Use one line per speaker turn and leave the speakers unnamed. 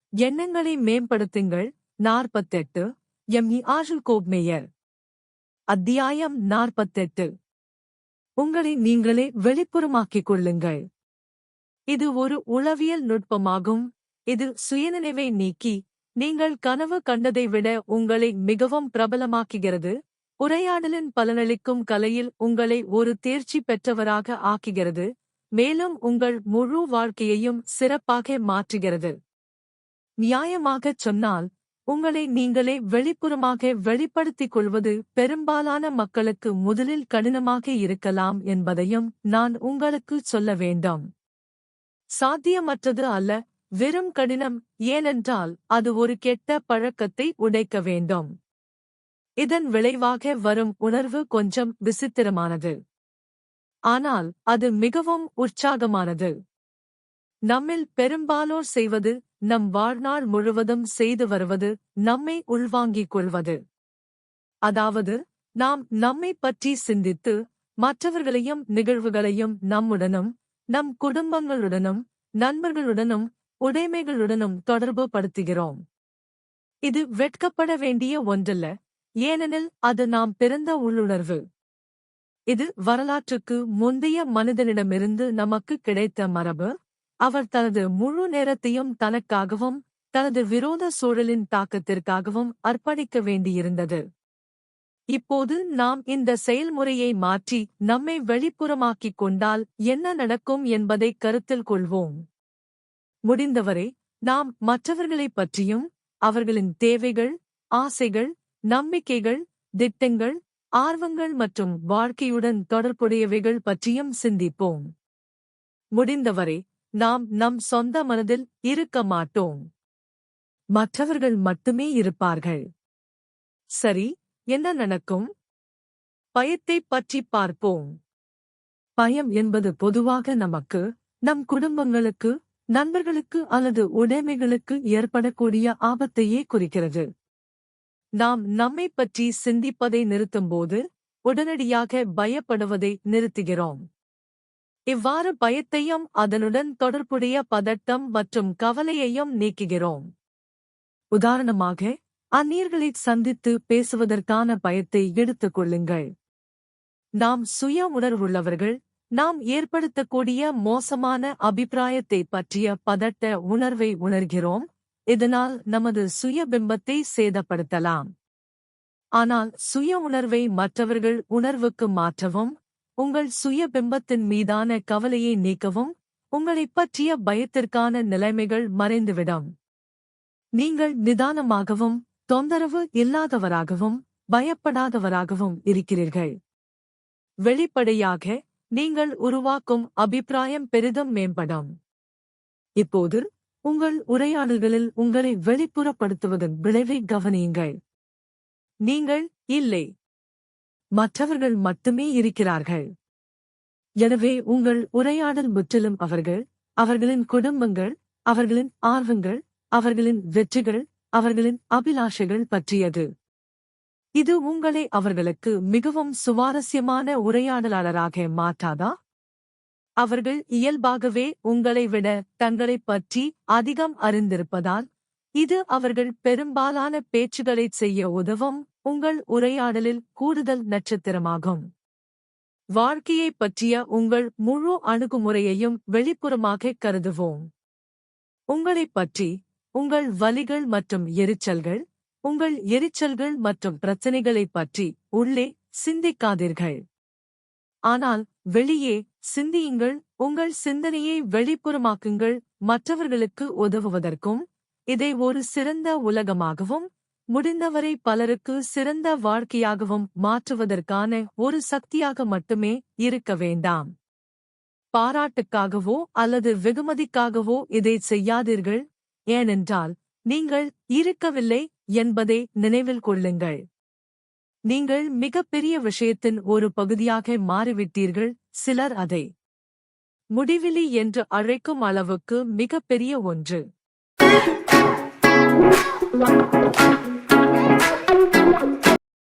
எண்ணங்களை மேம்படுத்துங்கள். 48 ஆஷுல் கோப்மேயர். அத்தியாயம் 48. உங்களை நீங்களே வெளிப்புறமாக்கிக் கொள்ளுங்கள். இது ஒரு உளவியல் நுட்பமாகும். இது சுயநினைவை நீக்கி நீங்கள் கனவு கண்டதை விட உங்களை மிகவும் பிரபலமாக்குகிறது. உரையாடலின் பலனளிக்கும் கலையில் உங்களை ஒரு தேர்ச்சி பெற்றவராக ஆக்குகிறது. மேலும் உங்கள் முழு வாழ்க்கையையும் சிறப்பாக மாற்றுகிறது. நியாயமாகச் சொன்னால், உங்களை நீங்களே வெளிப்புறமாக வெளிப்படுத்திக் கொள்வது பெரும்பாலான மக்களுக்கு முதலில் கடினமாக இருக்கலாம் என்பதையும் நான் உங்களுக்குச் சொல்ல வேண்டும். சாத்தியமற்றது அல்ல, வெறும் கடினம். ஏனென்றால் அது ஒரு கெட்ட பழக்கத்தை உடைக்க வேண்டும். இதன் விளைவாக வரும் உணர்வு கொஞ்சம் விசித்திரமானது. ஆனால் அது மிகவும் உற்சாகமானது. நம்மில் பெரும்பாலோர் செய்வது, நம் வாழ்நாள் முழுவதும் செய்து வருவது, நம்மை உள்வாங்கிக் கொள்வது. அதாவது, நாம் நம்மை பற்றி சிந்தித்து, மற்றவர்களையும் நிகழ்வுகளையும் நம்முடனும், நம் குடும்பங்களுடனும், நண்பர்களுடனும், உடைமைகளுடனும் தொடர்பு படுத்துகிறோம். இது வெட்கப்பட வேண்டிய ஒன்றல்ல, ஏனெனில் அது நாம் பிறந்த உள்ளுணர்வு. இது வரலாற்றுக்கு முந்தைய மனிதனிடமிருந்து நமக்கு கிடைத்த மரபு. அவர் தனது முழு நேரத்தையும் தனக்காகவும் தனது விரோத சூழலின் தாக்கத்திற்காகவும் அர்ப்பணிக்க வேண்டியிருந்தது. இப்போது நாம் இந்த செயல்முறையை மாற்றி நம்மை வெளிப்புறமாக்கிக் கொண்டால் என்ன நடக்கும் என்பதை கருத்தில் கொள்வோம். முடிந்தவரை நாம் மற்றவர்களைப் பற்றியும் அவர்களின் தேவைகள், ஆசைகள், நம்பிக்கைகள், திட்டங்கள், ஆர்வங்கள் மற்றும் வாழ்க்கையுடன் தொடர்புடையவைகள் பற்றியும் சிந்திப்போம். முடிந்தவரை நாம் நம் சொந்த மனதில் இருக்க மாட்டோம். மற்றவர்கள் மட்டுமே இருப்பார்கள். சரி, என்ன நடக்கும்? பயத்தைப் பற்றி பார்ப்போம். பயம் என்பது பொதுவாக நமக்கு, நம் குடும்பங்களுக்கு, நண்பர்களுக்கு அல்லது உடைமைகளுக்கு ஏற்படக்கூடிய ஆபத்தையே குறிக்கிறது. நாம் நம்மைப் பற்றி சிந்திப்பதை நிறுத்தும்போது, உடனடியாக பயப்படுவதை நிறுத்துகிறோம். இவ்வாறு பயத்தையும் அதனுடன் தொடர்புடைய பதட்டம் மற்றும் கவலையையும் நீக்குகிறோம். உதாரணமாக, அந்நியர்களைச் சந்தித்து பேசுவதற்கான பயத்தை எடுத்துக் கொள்ளுங்கள். நாம் சுய உணர்வுள்ளவர்கள், நாம் ஏற்படுத்தக்கூடிய மோசமான அபிப்பிராயத்தை பற்றிய பதட்ட உணர்வை உணர்கிறோம். இதனால் நமது சுய பிம்பத்தை சேதப்படுத்தலாம். ஆனால் சுய உணர்வை மற்றவர்கள் உணர்வுக்கு மாற்றவும், உங்கள் சுய பிம்பத்தின் மீதான கவலையை நீக்கவும், உங்களைப் பற்றிய பயத்திற்கான நிலைமைகள் மறைந்துவிடும். நீங்கள் நிதானமாகவும், தொந்தரவு இல்லாதவராகவும், பயப்படாதவராகவும் இருக்கிறீர்கள். வெளிப்படையாக, நீங்கள் உருவாக்கும் அபிப்பிராயம் பெரிதும் மேம்படும். இப்போது, உங்கள் உரையாடல்களில் உங்களை வெளிப்புறப்படுத்துவதன் விளைவை கவனியுங்கள். நீங்கள் இல்லை, மற்றவர்கள் மட்டுமே இருக்கிறார்கள். எனவே உங்கள் உரையாடல் முற்றிலும் அவர்கள், அவர்களின் குடும்பங்கள், அவர்களின் ஆர்வங்கள், அவர்களின் வெற்றிகள், அவர்களின் அபிலாஷைகள் பற்றியது. இது உங்களை அவர்களுக்கு மிகவும் சுவாரஸ்யமான உரையாடலாளராக மாற்றாதா? அவர்கள் இயல்பாகவே உங்களை விட தங்களைப் பற்றி அதிகம் அறிந்திருப்பதால், இது அவர்கள் பெரும்பாலான பேச்சுகளைச் செய்ய உதவும் உங்கள் உரையாடலில் கூடுதல் நட்சத்திரமாகும். வாழ்க்கையைப் பற்றிய உங்கள் முழு அணுகுமுறையையும் வெளிப்புறமாக கருதுவோம். உங்களைப் பற்றி, உங்கள் வலிகள் மற்றும் எரிச்சல்கள், உங்கள் எரிச்சல்கள் மற்றும் பிரச்சனைகளைப் பற்றி உள்ளே சிந்திக்காதீர்கள். ஆனால் வெளியே சிந்தியுங்கள். உங்கள் சிந்தனையை வெளிப்புறமாக்குங்கள். மற்றவர்களுக்கு உதவுவதற்கும், இதை ஒரு சிறந்த உலகமாகவும், முடிந்தவரை பலருக்கு சிறந்த வாழ்க்கையாகவும் மாற்றுவதற்கான ஒரு சக்தியாக மட்டுமே இருக்க வேண்டாம். பாராட்டுக்காகவோ அல்லது வெகுமதிக்காகவோ இதைச் செய்யாதீர்கள். ஏனென்றால் நீங்கள் இருக்கவில்லை என்பதை நினைவில் கொள்ளுங்கள். நீங்கள் மிகப்பெரிய விஷயத்தின் ஒரு பகுதியாக மாறிவிட்டீர்கள். சிலர் அதை முடிவிலி என்று அழைக்கும் அளவுக்கு மிகப்பெரிய ஒன்று.